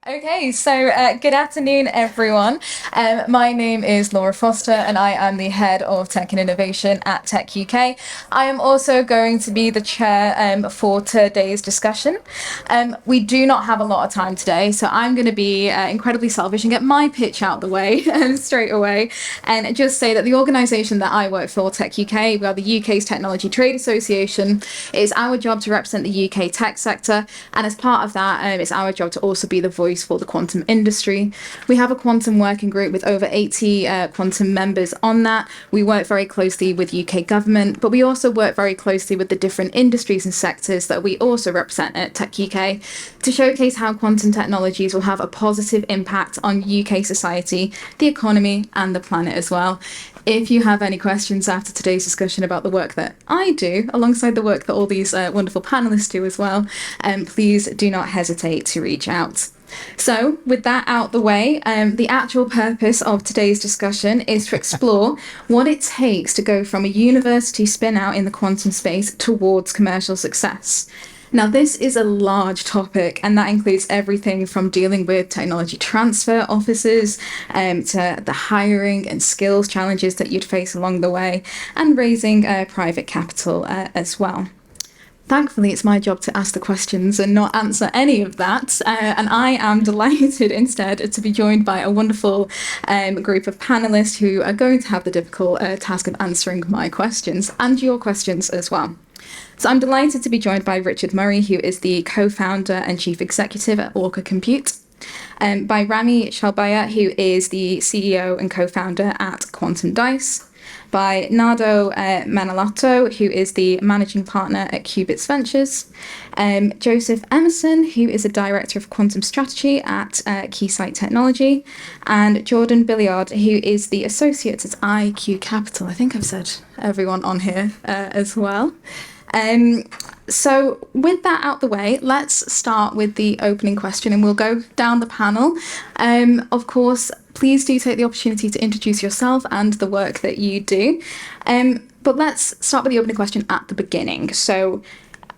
Okay, so good afternoon, everyone. My name is Laura Foster, and I am the head of tech and innovation at Tech UK. I am also going to be the chair for today's discussion. We do not have a lot of time today, so I'm going to be incredibly selfish and get my pitch out the way straight away, and just say that the organisation that I work for, Tech UK, we are the UK's Technology Trade Association. It's our job to represent the UK tech sector, and as part of that, it's our job to also be the voice for the quantum industry. We have a quantum working group with over 80 quantum members on that. We work very closely with UK government, but we also work very closely with the different industries and sectors that we also represent at Tech UK to showcase how quantum technologies will have a positive impact on UK society, the economy, and the planet as well. If you have any questions after today's discussion about the work that I do, alongside the work that all these wonderful panelists do as well, please do not hesitate to reach out. So, with that out the way, the actual purpose of today's discussion is to explore what it takes to go from a university spin-out in the quantum space towards commercial success. Now, this is a large topic, and that includes everything from dealing with technology transfer officers to the hiring and skills challenges that you'd face along the way, and raising private capital as well. Thankfully, it's my job to ask the questions and not answer any of that. And I am delighted instead to be joined by a wonderful group of panelists who are going to have the difficult task of answering my questions and your questions as well. So I'm delighted to be joined by Richard Murray, who is the co-founder and chief executive at Orca Compute, by Rami Shalbaya, who is the CEO and co-founder at Quantum Dice, by Nardo Manalotto, who is the managing partner at Qubits Ventures, Joseph Emerson, who is a director of quantum strategy at Keysight Technology, and Jordan Billiard, who is the associate at IQ Capital. I think I've said everyone on here as well. So with that out the way, let's start with the opening question and we'll go down the panel. Of course, please do take the opportunity to introduce yourself and the work that you do. But let's start with the opening question at the beginning. So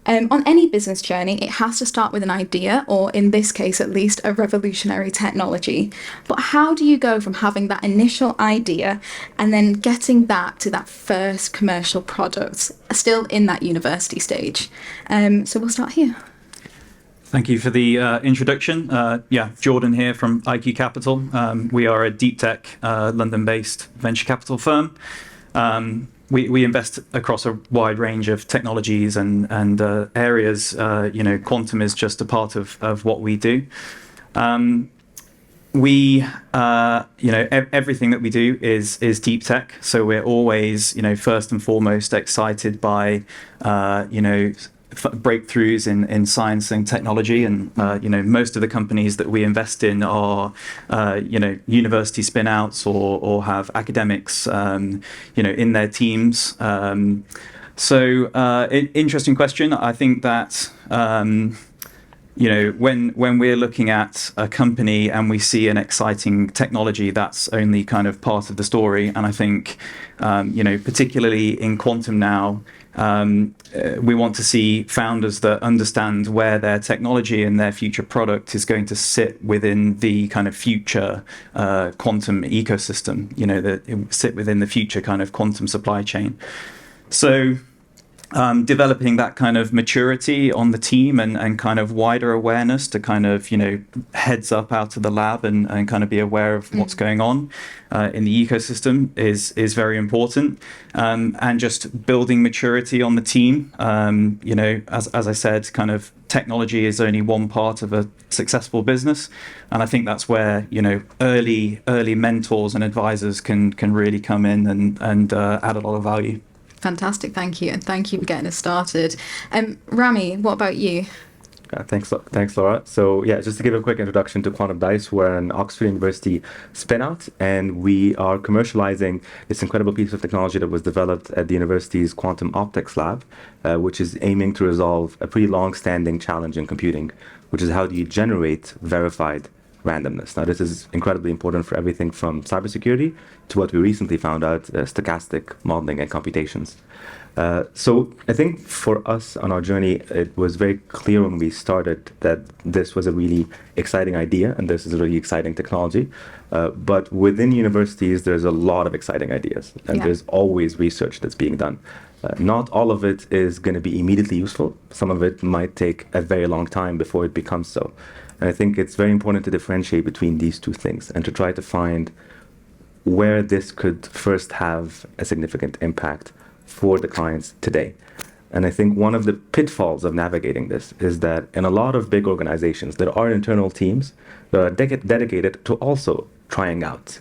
on any business journey, it has to start with an idea, or in this case, at least, a revolutionary technology. But how do you go from having that initial idea and then getting that to that first commercial product, still in that university stage? So we'll start here. Thank you for the introduction. Jordan here from IQ Capital. We are a deep tech, London-based venture capital firm. We invest across a wide range of technologies and areas. Quantum is just a part of what we do. Everything that we do is deep tech. So we're always, first and foremost excited by, breakthroughs in science and technology, and most of the companies that we invest in are university spin-outs or have academics in their teams. Interesting question. I think that when we're looking at a company and we see an exciting technology, that's only kind of part of the story. And I think particularly in quantum now, we want to see founders that understand where their technology and their future product is going to sit within the kind of future quantum ecosystem, that sit within the future kind of quantum supply chain. So developing that kind of maturity on the team and kind of wider awareness to kind of, heads up out of the lab and kind of be aware of what's going on in the ecosystem is very important. And just building maturity on the team. As I said, kind of technology is only one part of a successful business. And I think that's where, early mentors and advisors can really come in and add a lot of value. Fantastic, thank you, and thank you for getting us started. Rami, what about you? Thanks, Laura. So just to give a quick introduction to Quantum Dice, we're an Oxford University spin-out, and we are commercializing this incredible piece of technology that was developed at the university's Quantum Optics Lab, which is aiming to resolve a pretty long-standing challenge in computing, which is how do you generate verified randomness. Now, this is incredibly important for everything from cybersecurity to what we recently found out, stochastic modeling and computations. So I think for us on our journey, it was very clear when we started that this was a really exciting idea and this is a really exciting technology. But within universities, there's a lot of exciting ideas, and Yeah. there's always research that's being done. Not all of it is going to be immediately useful. Some of it might take a very long time before it becomes so. And I think it's very important to differentiate between these two things and to try to find where this could first have a significant impact for the clients today. And I think one of the pitfalls of navigating this is that in a lot of big organizations, there are internal teams that are dedicated to also trying out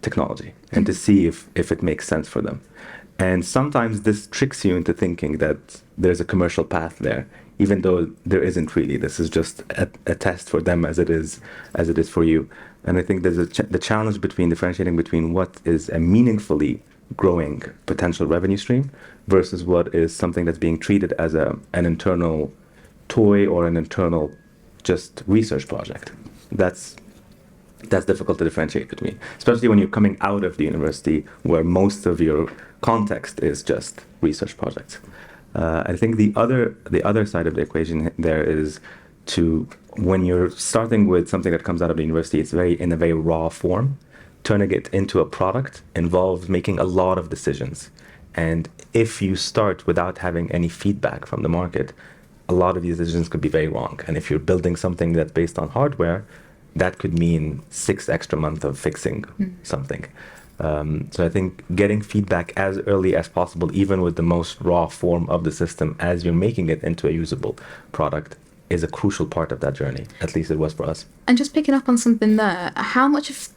technology and to see if it makes sense for them. And sometimes this tricks you into thinking that there's a commercial path there, even though there isn't really. This is just a test for them as it is for you. And I think there's the challenge between differentiating between what is a meaningfully growing potential revenue stream versus what is something that's being treated as an internal toy or an internal just research project. That's difficult to differentiate between, especially when you're coming out of the university where most of your context is just research projects. I think the other side of the equation there is to, when you're starting with something that comes out of the university, it's in a very raw form. Turning it into a product involves making a lot of decisions. And if you start without having any feedback from the market, a lot of these decisions could be very wrong. And if you're building something that's based on hardware, that could mean 6 extra months of fixing something. So I think getting feedback as early as possible, even with the most raw form of the system, as you're making it into a usable product, is a crucial part of that journey. At least it was for us. And just picking up on something there, how much of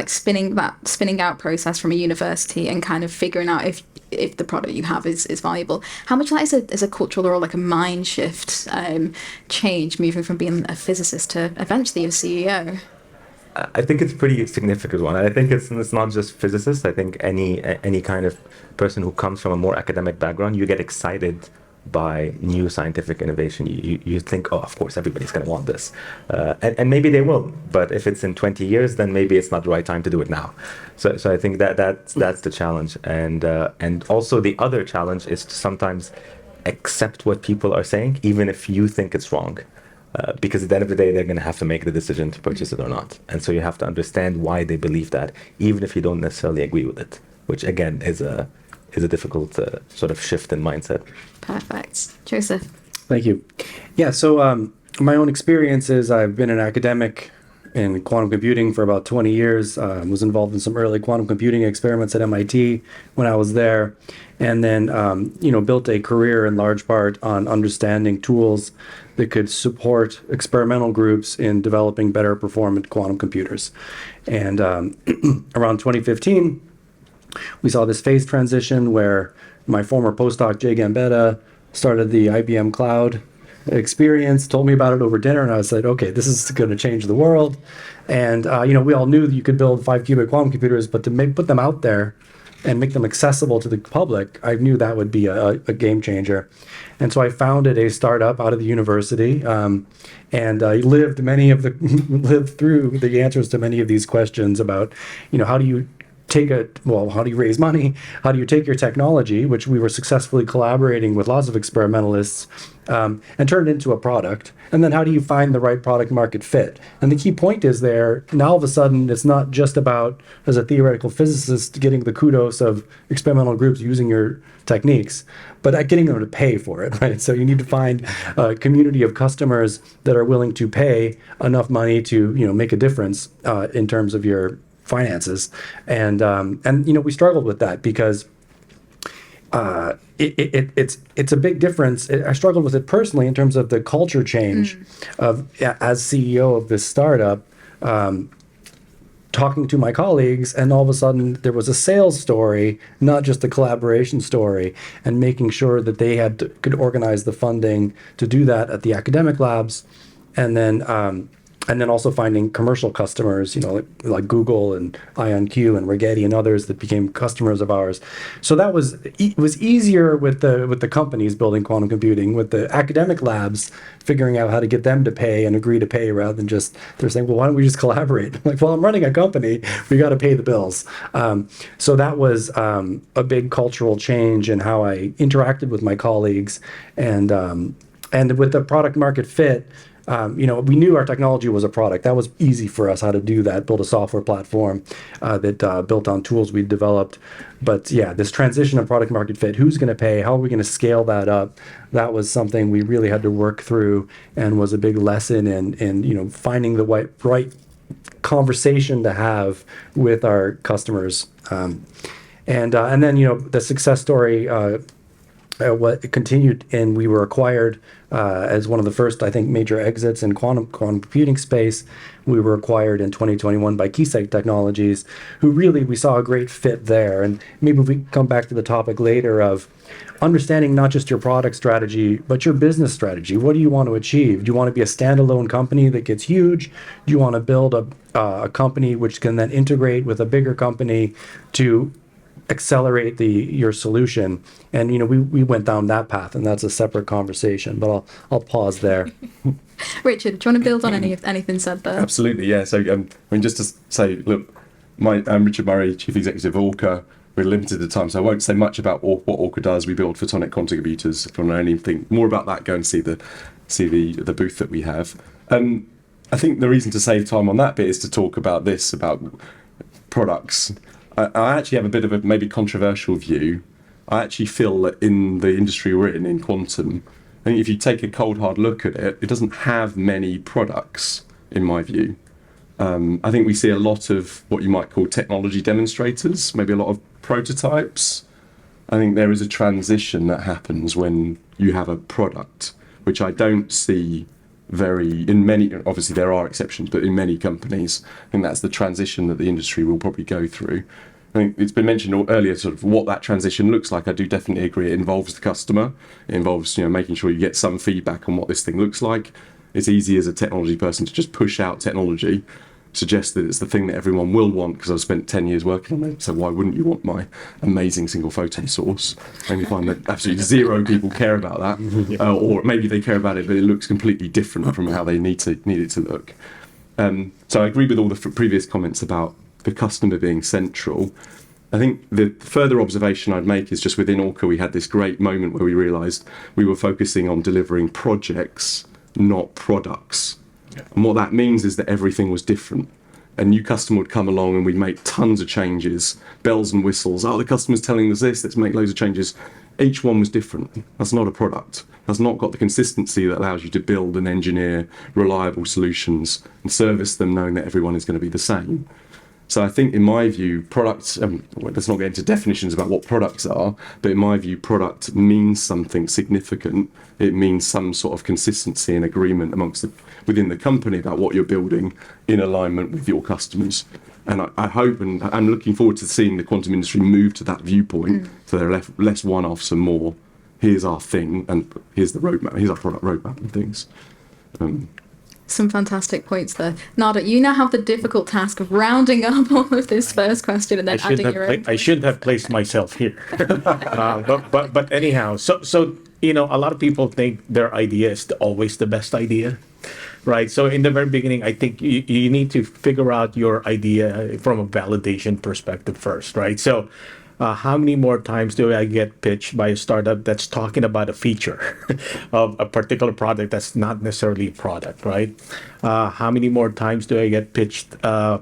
spinning out process from a university and kind of figuring out if the product you have is valuable, how much of that is a cultural or like a mind shift change, moving from being a physicist to eventually a CEO? I think it's a pretty significant one. I think it's not just physicists. I think any kind of person who comes from a more academic background, you get excited by new scientific innovation. You think, oh, of course, everybody's going to want this. And maybe they will. But if it's in 20 years, then maybe it's not the right time to do it now. So I think that's the challenge. And also the other challenge is to sometimes accept what people are saying, even if you think it's wrong. Because at the end of the day, they're going to have to make the decision to purchase it or not. And so you have to understand why they believe that, even if you don't necessarily agree with it, which again is a difficult sort of shift in mindset. Perfect. Joseph. Thank you. Yeah, so my own experience is I've been an academic in quantum computing for about 20 years. Was involved in some early quantum computing experiments at MIT when I was there, and then built a career in large part on understanding tools that could support experimental groups in developing better performant quantum computers. And around 2015, we saw this phase transition where my former postdoc, Jay Gambetta, started the IBM Cloud experience, told me about it over dinner, and I said, okay, this is going to change the world. And, we all knew that you could build 5-qubit quantum computers, but to put them out there and make them accessible to the public, I knew that would be a game changer. And so I founded a startup out of the university, and I lived through the answers to many of these questions about, how do you how do you raise money? How do you take your technology, which we were successfully collaborating with lots of experimentalists, and turn it into a product? And then how do you find the right product market fit? And the key point is there, now all of a sudden, it's not just about, as a theoretical physicist, getting the kudos of experimental groups using your techniques, but getting them to pay for it, right? So you need to find a community of customers that are willing to pay enough money to, make a difference in terms of your finances, and we struggled with that because it's a big difference. I struggled with it personally in terms of the culture change of, as CEO of this startup, talking to my colleagues, and all of a sudden there was a sales story, not just a collaboration story, and making sure that they could organize the funding to do that at the academic labs, and then and then also finding commercial customers, like Google and IonQ and Rigetti and others that became customers of ours. So that was it was easier with the companies building quantum computing, with the academic labs figuring out how to get them to pay and agree to pay, rather than just they're saying, well, why don't we just collaborate? Like, well, I'm running a company, we got to pay the bills. So that was a big cultural change in how I interacted with my colleagues, and with the product market fit. We knew our technology was a product. That was easy for us how to do that, build a software platform that built on tools we developed. But yeah, this transition of product market fit, who's going to pay? How are we going to scale that up? That was something we really had to work through, and was a big lesson in finding the right conversation to have with our customers. And then the success story. What continued, and we were acquired as one of the first, I think, major exits in quantum computing space. We were acquired in 2021 by Keysight Technologies, who really, we saw a great fit there. And maybe if we come back to the topic later of understanding not just your product strategy, but your business strategy. What do you want to achieve? Do you want to be a standalone company that gets huge? Do you want to build a company which can then integrate with a bigger company to accelerate your solution? And we went down that path, and that's a separate conversation, but I'll pause there. Richard, do you want to build on anything said there? Absolutely, yeah. So just to say, look, I'm Richard Murray, Chief Executive of Orca. We're limited at time, so I won't say much about what Orca does. We build photonic quantum computers. If you want to know anything more about that, go and see the booth that we have. I think the reason to save time on that bit is to talk about products. I actually have a bit of a maybe controversial view. I actually feel that in the industry we're in quantum, I think if you take a cold hard look at it, it doesn't have many products, in my view. I think we see a lot of what you might call technology demonstrators, maybe a lot of prototypes. I think there is a transition that happens when you have a product, which I don't see in many, obviously there are exceptions, but in many companies, I think that's the transition that the industry will probably go through. I think it's been mentioned earlier, sort of what that transition looks like. I do definitely agree. It involves the customer. It involves making sure you get some feedback on what this thing looks like. It's easy as a technology person to just push out technology, suggest that it's the thing that everyone will want because I've spent 10 years working on it. So why wouldn't you want my amazing single photon source? And you find that absolutely zero people care about that, or maybe they care about it, but it looks completely different from how they need it to look. So I agree with all the previous comments about the customer being central. I think the further observation I'd make is just within Orca, we had this great moment where we realised we were focusing on delivering projects, not products. Yeah. And what that means is that everything was different. A new customer would come along and we'd make tons of changes, bells and whistles. Oh, the customer's telling us this, let's make loads of changes. Each one was different. That's not a product. That's not got the consistency that allows you to build and engineer reliable solutions and service them knowing that everyone is going to be the same. So I think, in my view, products, let's not get into definitions about what products are, but in my view, product means something significant. It means some sort of consistency and agreement within the company about what you're building in alignment with your customers. And I hope, and I'm looking forward to seeing the quantum industry move to that viewpoint, so there are less one-offs and more, here's our thing, and here's the roadmap, here's our product roadmap and things. Some fantastic points there. Nada, you now have the difficult task of rounding up all of this first question and then adding your own. I shouldn't have placed myself here. But anyhow, so a lot of people think their idea is always the best idea, right? So in the very beginning, I think you need to figure out your idea from a validation perspective first, right? So how many more times do I get pitched by a startup that's talking about a feature of a particular product that's not necessarily a product, right? How many more times do I get pitched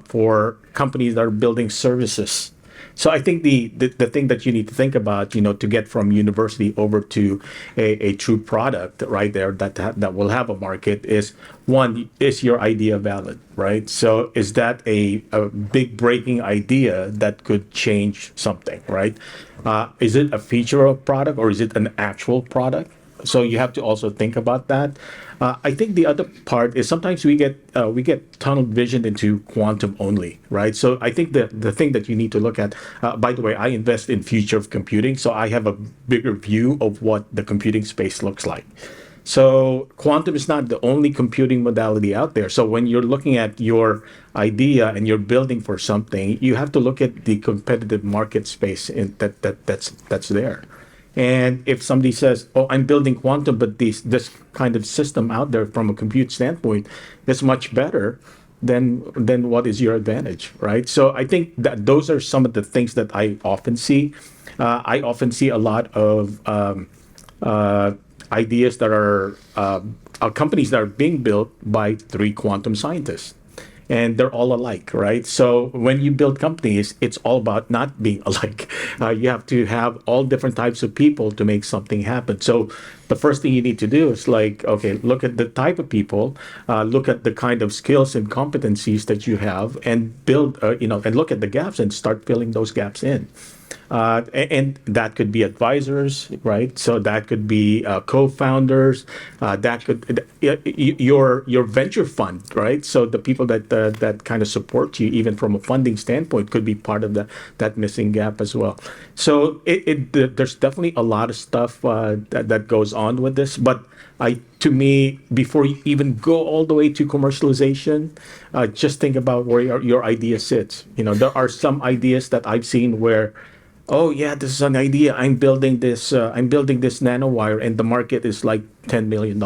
for companies that are building services? So I think the thing that you need to think about, to get from university over to a true product right there that will have a market is, one, is your idea valid, right? So is that a big breaking idea that could change something, right? Is it a feature of product or is it an actual product? So you have to also think about that. I think the other part is sometimes we get tunnel vision into quantum only, right? So I think the thing that you need to look at, by the way, I invest in future of computing, so I have a bigger view of what the computing space looks like. So quantum is not the only computing modality out there. So when you're looking at your idea and you're building for something, you have to look at the competitive market space that's there. And if somebody says, "Oh, I'm building quantum, but this kind of system out there from a compute standpoint is much better," then what is your advantage, right? So I think that those are some of the things that I often see. I often see a lot of ideas that are companies that are being built by 3 quantum scientists, and they're all alike, right? So when you build companies, it's all about not being alike. You have to have all different types of people to make something happen. So the first thing you need to do is like, okay, look at the type of people, look at the kind of skills and competencies that you have, and build, and look at the gaps and start filling those gaps in. And that could be advisors, right? So that could be co-founders. That could your venture fund, right? So the people that kind of support you, even from a funding standpoint, could be part of that missing gap as well. So there's definitely a lot of stuff that goes on with this, but to me, before you even go all the way to commercialization, just think about where your idea sits. There are some ideas that I've seen where, oh yeah, this is an idea. I'm building this nanowire, and the market is like $10 million.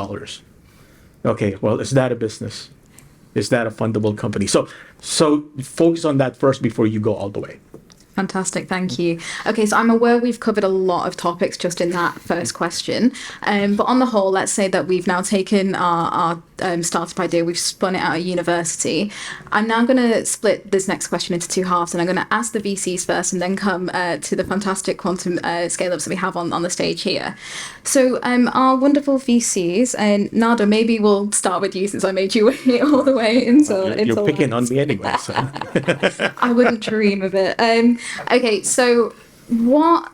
Okay, well, is that a business? Is that a fundable company? So focus on that first before you go all the way. Fantastic, thank you. Okay, so I'm aware we've covered a lot of topics just in that first question, but on the whole, let's say that we've now taken our startup idea, we've spun it out of university. I'm now going to split this next question into 2 halves, and I'm going to ask the VCs first and then come to the fantastic quantum scale-ups that we have on the stage here. So our wonderful VCs, and Nada, maybe we'll start with you since I made you wait all the way until... You're picking on me anyway, so... I wouldn't dream of it. Okay, so what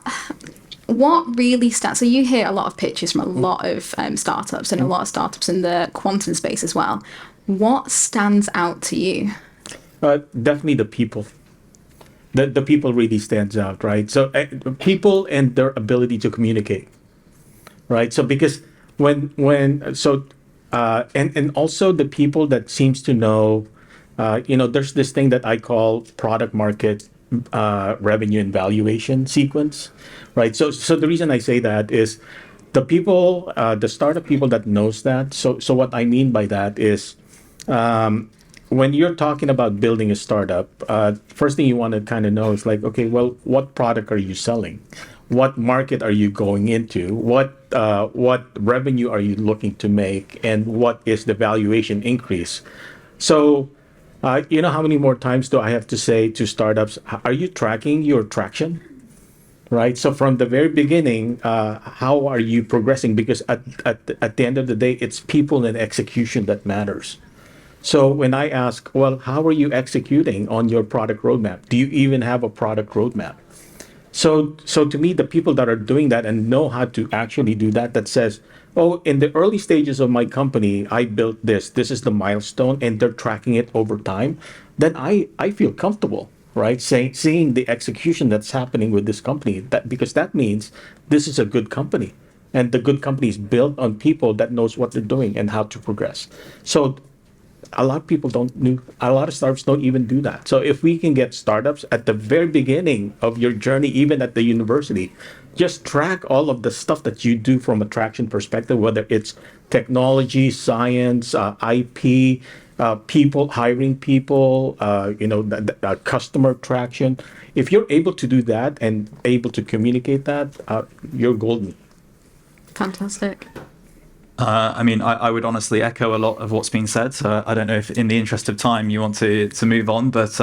really stands? So you hear a lot of pitches from a lot of startups and a lot of startups in the quantum space as well. What stands out to you? Definitely the people. The people really stands out, right? So people and their ability to communicate, right? So because and also the people that seems to know, there's this thing that I call product market revenue and valuation sequence, right? So the reason I say that is the people, the startup people that knows that. So what I mean by that is when you're talking about building a startup, first thing you want to kind of know is like, okay, well, what product are you selling? What market are you going into? What revenue are you looking to make? And what is the valuation increase? So how many more times do I have to say to startups, are you tracking your traction? Right? So from the very beginning, how are you progressing? Because at the end of the day, it's people and execution that matters. So when I ask, well, how are you executing on your product roadmap? Do you even have a product roadmap? So to me, the people that are doing that and know how to actually do that says, oh, in the early stages of my company, I built this. This is the milestone, and they're tracking it over time. Then I feel comfortable, right? Seeing the execution that's happening with this company, because that means this is a good company, and the good company is built on people that knows what they're doing and how to progress. So a lot of startups don't even do that. So if we can get startups at the very beginning of your journey, even at the university, just track all of the stuff that you do from a traction perspective, whether it's technology, science, IP, people, hiring people, customer traction. If you're able to do that and able to communicate that, you're golden. Fantastic. I would honestly echo a lot of what's been said. So I don't know if in the interest of time you want to move on, but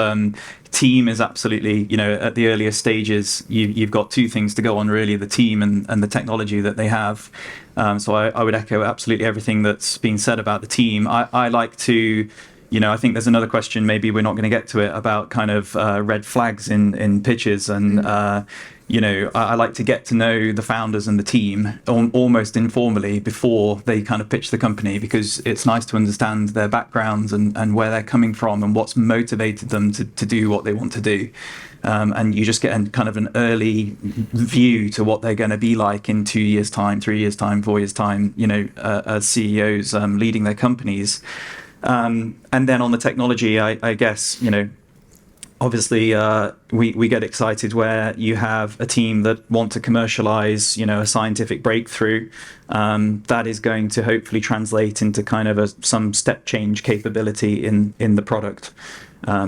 team is absolutely, at the earliest stages, you've got 2 things to go on really, the team and the technology that they have. So I would echo absolutely everything that's been said about the team. I like to I think there's another question, maybe we're not going to get to it, about kind of red flags in pitches. And, I like to get to know the founders and the team almost informally before they kind of pitch the company, because it's nice to understand their backgrounds and where they're coming from and what's motivated them to do what they want to do. And you just get kind of an early view to what they're going to be like in 2 years' time, 3 years' time, 4 years' time, as CEOs leading their companies. And then on the technology, I guess, obviously we get excited where you have a team that want to commercialize, a scientific breakthrough that is going to hopefully translate into kind of some step change capability in the product.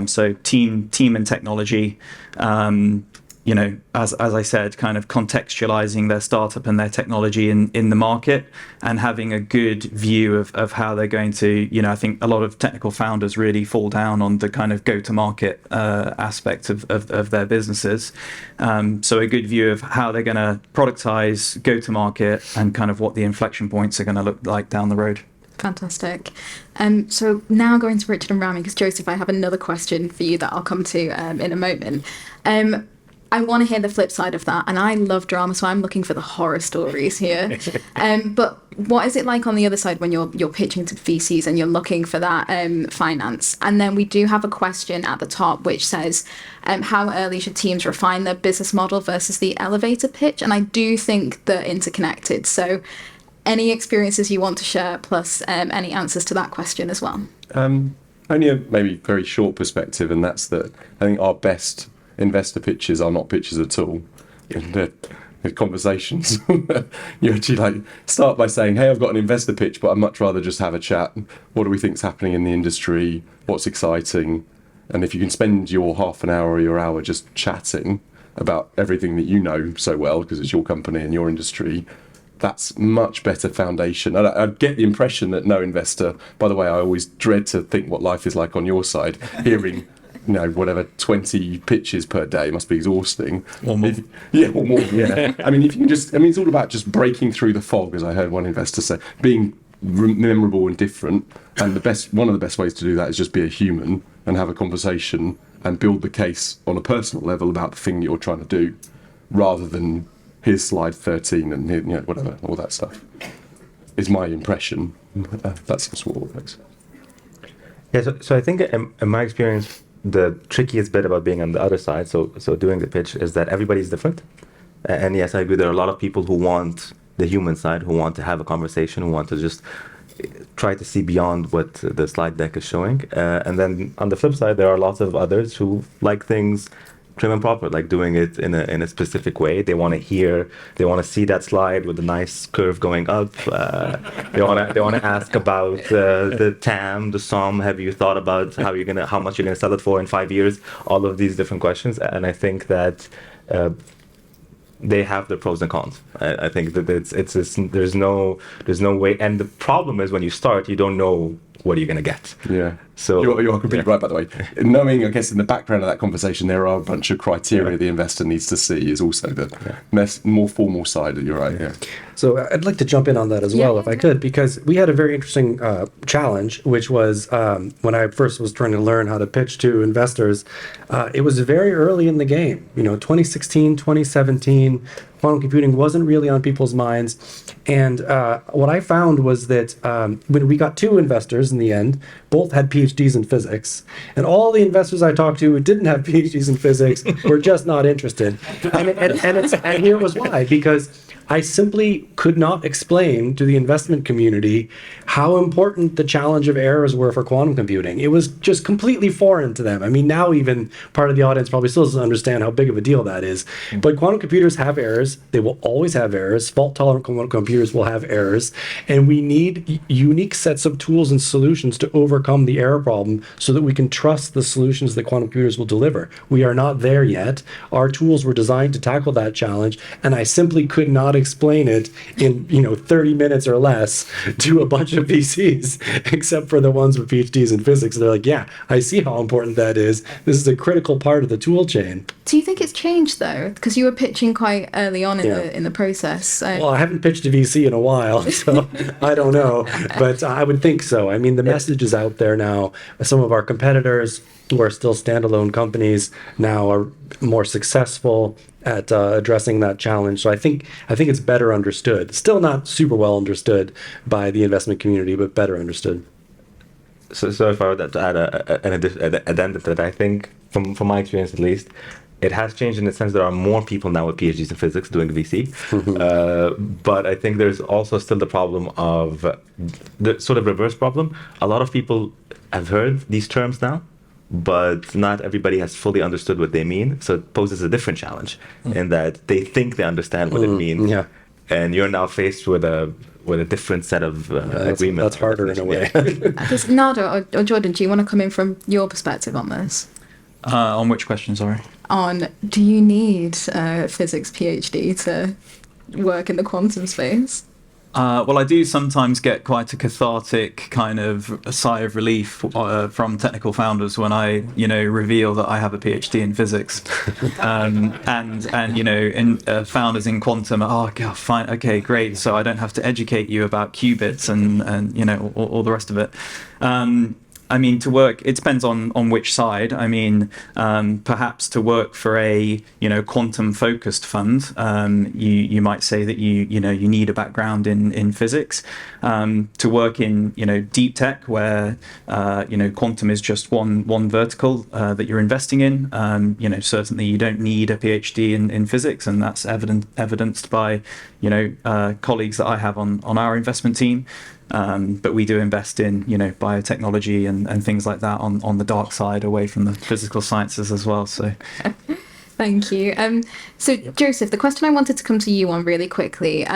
So team and technology, as I said, kind of contextualizing their startup and their technology in the market, and having a good view of how they're going to, I think a lot of technical founders really fall down on the kind of go-to-market aspect of their businesses. So a good view of how they're going to productize, go-to-market, and kind of what the inflection points are going to look like down the road. Fantastic. So now going to Richard and Rami, because Joseph, I have another question for you that I'll come to in a moment. I want to hear the flip side of that, and I love drama, so I'm looking for the horror stories here. But what is it like on the other side when you're pitching to VCs and you're looking for that finance? And then we do have a question at the top which says, how early should teams refine their business model versus the elevator pitch? And I do think they're interconnected. So any experiences you want to share, plus any answers to that question as well? Only a maybe very short perspective, and that's that I think our best investor pitches are not pitches at all. They're conversations. You actually start by saying, hey, I've got an investor pitch, but I'd much rather just have a chat. What do we think's happening in the industry? What's exciting? And if you can spend your half an hour or your hour just chatting about everything that you know so well, because it's your company and your industry, that's much better foundation. And I get the impression that no investor, by the way, I always dread to think what life is like on your side, hearing whatever 20 pitches per day must be exhausting. Or more. Or more. Yeah. I mean, if you can it's all about just breaking through the fog, as I heard one investor say, being memorable and different. And one of the best ways to do that is just be a human and have a conversation and build the case on a personal level about the thing you're trying to do, rather than here's slide 13 and here, whatever, all that stuff. Is my impression. That's sort of what works. Yeah, so I think in my experience, the trickiest bit about being on the other side, so doing the pitch, is that everybody's different. And yes, I agree, there are a lot of people who want the human side, who want to have a conversation, who want to just try to see beyond what the slide deck is showing. And then on the flip side, there are lots of others who like things prim and proper, like doing it in a specific way. They want to see that slide with a nice curve going up. They want to ask about the TAM, the SOM. Have you thought about how much you're gonna sell it for in 5 years? All of these different questions, and I think that they have their pros and cons. I think that there's no way, and the problem is when you start, you don't know what are you going to get. Yeah. So you are completely right, by the way. Knowing, I guess, in the background of that conversation, there are a bunch of criteria the investor needs to see is also the more formal side. You're right. Yeah. So I'd like to jump in on that as well, if I could, because we had a very interesting challenge, which was when I first was trying to learn how to pitch to investors. It was very early in the game, 2016, 2017. Quantum computing wasn't really on people's minds. And what I found was that when we got 2 investors in the end, both had PhDs in physics. And all the investors I talked to who didn't have PhDs in physics were just not interested. And here was why, because I simply could not explain to the investment community how important the challenge of errors were for quantum computing. It was just completely foreign to them. I mean, now even part of the audience probably still doesn't understand how big of a deal that is. But quantum computers have errors. They will always have errors. Fault-tolerant quantum computers will have errors. And we need unique sets of tools and solutions to overcome the error problem so that we can trust the solutions that quantum computers will deliver. We are not there yet. Our tools were designed to tackle that challenge, and I simply could not explain it in 30 minutes or less to a bunch of VCs, except for the ones with PhDs in physics. They're like, yeah, I see how important that is. This is a critical part of the tool chain. Do you think it's changed though? Because you were pitching quite early on in the process. So. Well, I haven't pitched a VC in a while, so I don't know, but I would think so. I mean, the message is out there now. Some of our competitors who are still standalone companies now are more successful at addressing that challenge. So I think it's better understood. Still not super well understood by the investment community, but better understood. So if I were to add an addendum to that, I think from my experience at least, it has changed in the sense there are more people now with PhDs in physics doing VC. But I think there's also still the problem of the sort of reverse problem. A lot of people have heard these terms now, but not everybody has fully understood what they mean. So it poses a different challenge in that they think they understand what it means. Yeah. And you're now faced with a different set of agreements. That's harder in a way. Nada or Jordan, do you want to come in from your perspective on this? On which question, sorry? On do you need a physics PhD to work in the quantum space? Well, I do sometimes get quite a cathartic kind of a sigh of relief from technical founders when I, reveal that I have a PhD in physics, and founders in quantum. Oh, God, fine, okay, great. So I don't have to educate you about qubits and all the rest of it. I mean, to work, it depends on which side. I mean, perhaps to work for a quantum-focused fund, you might say that you need a background in physics. To work in deep tech, where quantum is just one vertical that you're investing in, certainly you don't need a PhD in physics, and that's evidenced by colleagues that I have on our investment team. But we do invest in, biotechnology and things like that on the dark side, away from the physical sciences as well. So, thank you. So, Joseph, the question I wanted to come to you on really quickly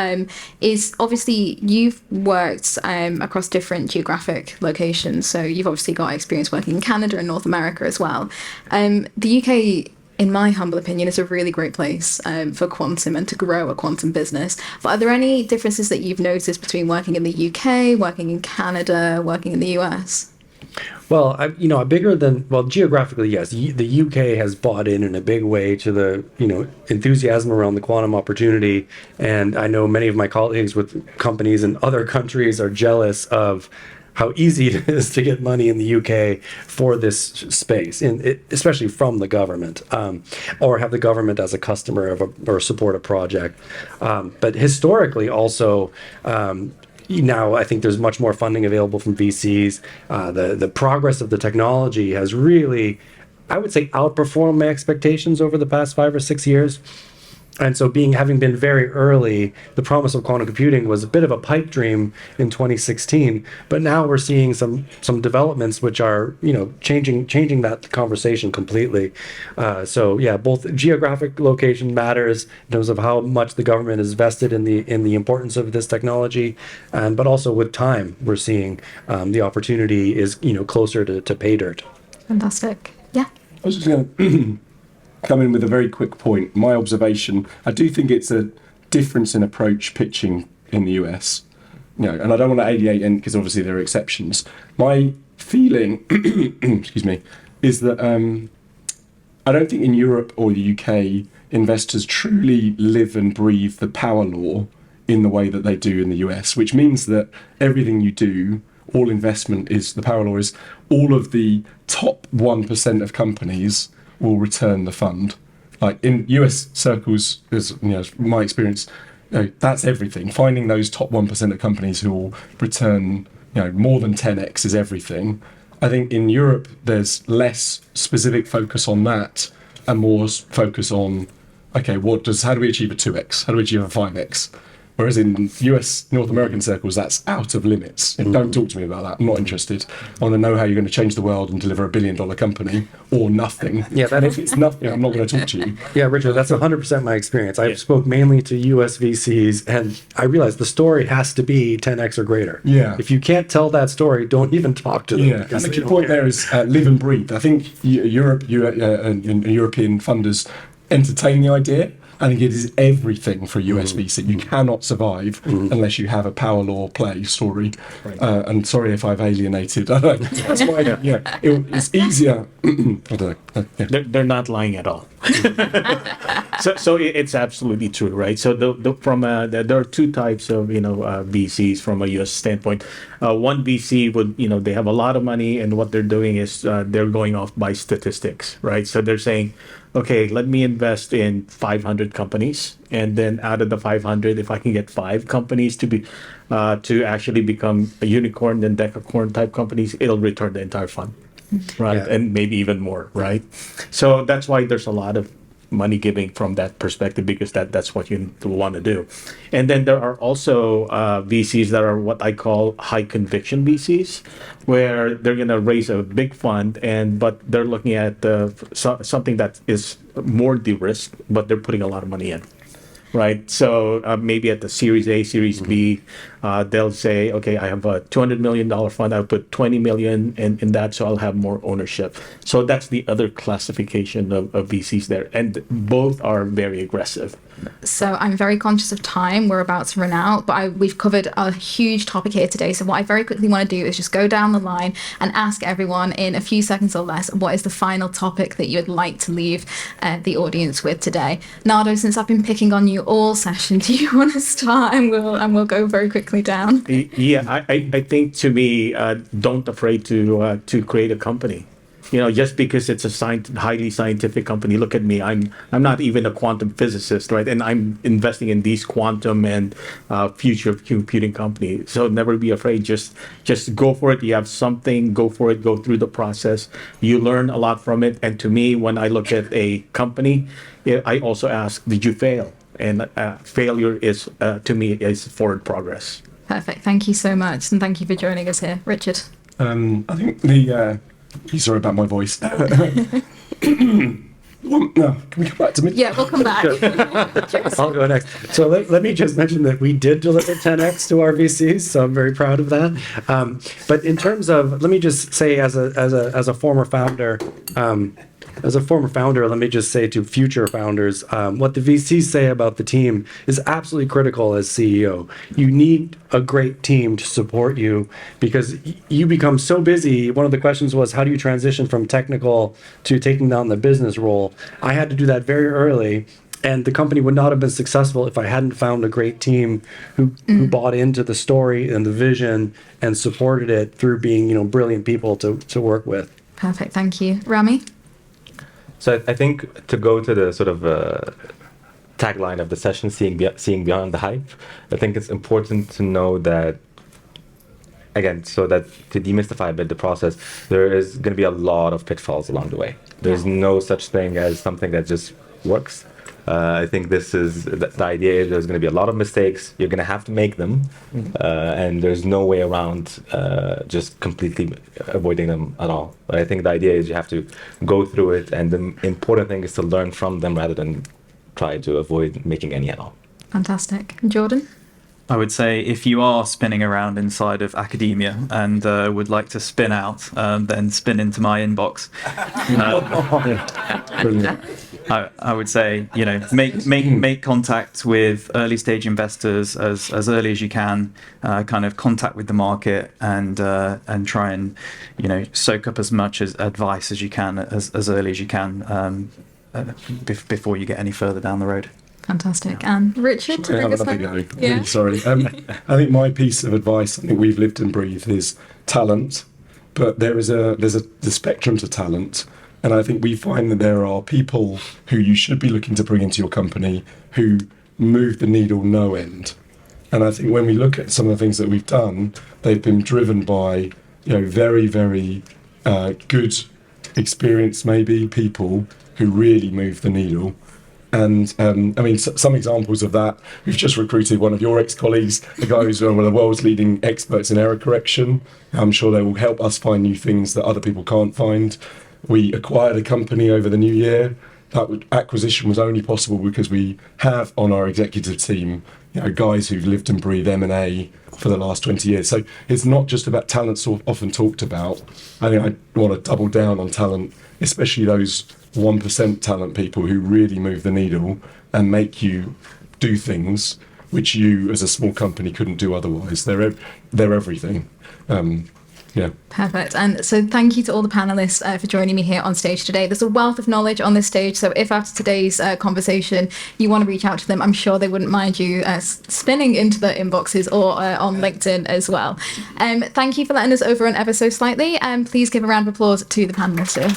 is obviously you've worked across different geographic locations. So you've obviously got experience working in Canada and North America as well. The UK, in my humble opinion, is a really great place for quantum and to grow a quantum business. But are there any differences that you've noticed between working in the UK, working in Canada, working in the US? Well, geographically, yes. The UK has bought in a big way to the, enthusiasm around the quantum opportunity. And I know many of my colleagues with companies in other countries are jealous of how easy it is to get money in the UK for this space, especially from the government, or have the government as a customer or support a project. But historically also, now I think there's much more funding available from VCs. The progress of the technology has really, I would say, outperformed my expectations over the past 5 or 6 years. And so having been very early, the promise of quantum computing was a bit of a pipe dream in 2016. But now we're seeing some developments which are, changing that conversation completely. So yeah, both geographic location matters in terms of how much the government is vested in the importance of this technology, but also with time, we're seeing the opportunity is closer to pay dirt. Fantastic. Yeah. I was just going to come in with a very quick point. My observation, I do think it's a difference in approach pitching in the US. And I don't want to alienate any, because obviously there are exceptions. My feeling, excuse me, is that I don't think in Europe or the UK investors truly live and breathe the power law in the way that they do in the US, which means that everything you do, all investment is, the power law is all of the top 1% of companies will return the fund. Like in US circles, is my experience, that's everything. Finding those top 1% of companies who will return, more than 10x is everything. I think in Europe there's less specific focus on that and more focus on, okay, how do we achieve a 2x? How do we achieve a 5x? Whereas in US, North American circles, that's out of limits. Don't talk to me about that. I'm not interested. I want to know how you're going to change the world and deliver $1 billion company or nothing. Yeah, and if it's nothing, I'm not going to talk to you. Yeah, Richard, that's 100% my experience. I spoke mainly to US VCs, and I realized the story has to be 10x or greater. Yeah. If you can't tell that story, don't even talk to them. Yeah, and the key point there is live and breathe. I think Europe and European funders entertain the idea, I think it is everything for a US VC. You cannot survive unless you have a power law play story. Right. And sorry if I've alienated. I don't know. That's why it's easier. I don't know. Yeah. They're not lying at all. So it's absolutely true, right? So there are two types of VCs from a U.S. standpoint. One VC would they have a lot of money, and what they're doing is they're going off by statistics, right? So they're saying, okay, let me invest in 500 companies, and then out of the 500, if I can get 5 companies to actually become a unicorn and decacorn type companies, it'll return the entire fund. Right, Yeah. and maybe even more, right? So that's why there's a lot of money giving from that perspective, because that's what you want to do. And then there are also VCs that are what I call high conviction VCs, where they're going to raise a big fund, but they're looking at something that is more de-risked, but they're putting a lot of money in. Right, so maybe at the Series A, Series B, they'll say, okay, I have a $200 million fund. I'll put 20 million in that, so I'll have more ownership. So that's the other classification of VCs there, and both are very aggressive. So I'm very conscious of time. We're about to run out, but we've covered a huge topic here today. So what I very quickly want to do is just go down the line and ask everyone in a few seconds or less, what is the final topic that you'd like to leave the audience with today? Nardo, since I've been picking on you all session, do you want to start? And we'll go very quickly down. Yeah, I think, to me, don't afraid to create a company. Just because it's a highly scientific company. Look at me. I'm not even a quantum physicist, right? And I'm investing in these quantum and future of computing company. So never be afraid. Just go for it. You have something, go for it. Go through the process. You learn a lot from it. And to me, when I look at a company, I also ask, did you fail? And failure is, to me, is forward progress. Perfect. Thank you so much. And thank you for joining us here. Richard. I think sorry about my voice. No, can we come back to me? Yeah, we'll come back. I'll go next. So let me just mention that we did deliver 10x to our VCs, so I'm very proud of that. But in terms of, let me just say, as a former founder, let me just say to future founders, what the VCs say about the team is absolutely critical as CEO. You need a great team to support you because you become so busy. One of the questions was, how do you transition from technical to taking down the business role? I had to do that very early. And the company would not have been successful if I hadn't found a great team who bought into the story and the vision and supported it through being, brilliant people to work with. Perfect. Thank you. Rami? So I think to go to the sort of tagline of the session, seeing beyond the hype, I think it's important to know that, again, so that to demystify a bit the process, there is going to be a lot of pitfalls along the way. There's no such thing as something that just works. I think this is the idea is there's going to be a lot of mistakes. You're going to have to make them, and there's no way around just completely avoiding them at all. But I think the idea is you have to go through it, and the important thing is to learn from them rather than try to avoid making any at all. Fantastic. Jordan? I would say if you are spinning around inside of academia and would like to spin out, then spin into my inbox. I would say, make contact with early stage investors as early as you can, kind of contact with the market and try and, soak up as much as advice as you can as early as you can before you get any further down the road. Fantastic. And Richard, to Yeah, bring us another home? go. Really sorry. I think my piece of advice, I think we've lived and breathed, is talent. But there's the spectrum to talent. And I think we find that there are people who you should be looking to bring into your company who move the needle no end. And I think when we look at some of the things that we've done, they've been driven by, very, very good, experienced maybe people who really move the needle. And some examples of that, we've just recruited one of your ex-colleagues, a guy who's one of the world's leading experts in error correction. I'm sure they will help us find new things that other people can't find. We acquired a company over the new year. That acquisition was only possible because we have on our executive team, guys who've lived and breathed M&A for the last 20 years. So it's not just about talent, so often talked about. I think I want to double down on talent, especially those 1% talent people who really move the needle and make you do things which you as a small company couldn't do otherwise. They're everything. Yeah. Perfect. And so thank you to all the panelists for joining me here on stage today. There's a wealth of knowledge on this stage. So if after today's conversation you want to reach out to them, I'm sure they wouldn't mind you spinning into their inboxes or on LinkedIn as well. Thank you for letting us overrun ever so slightly. And please give a round of applause to the panelists here.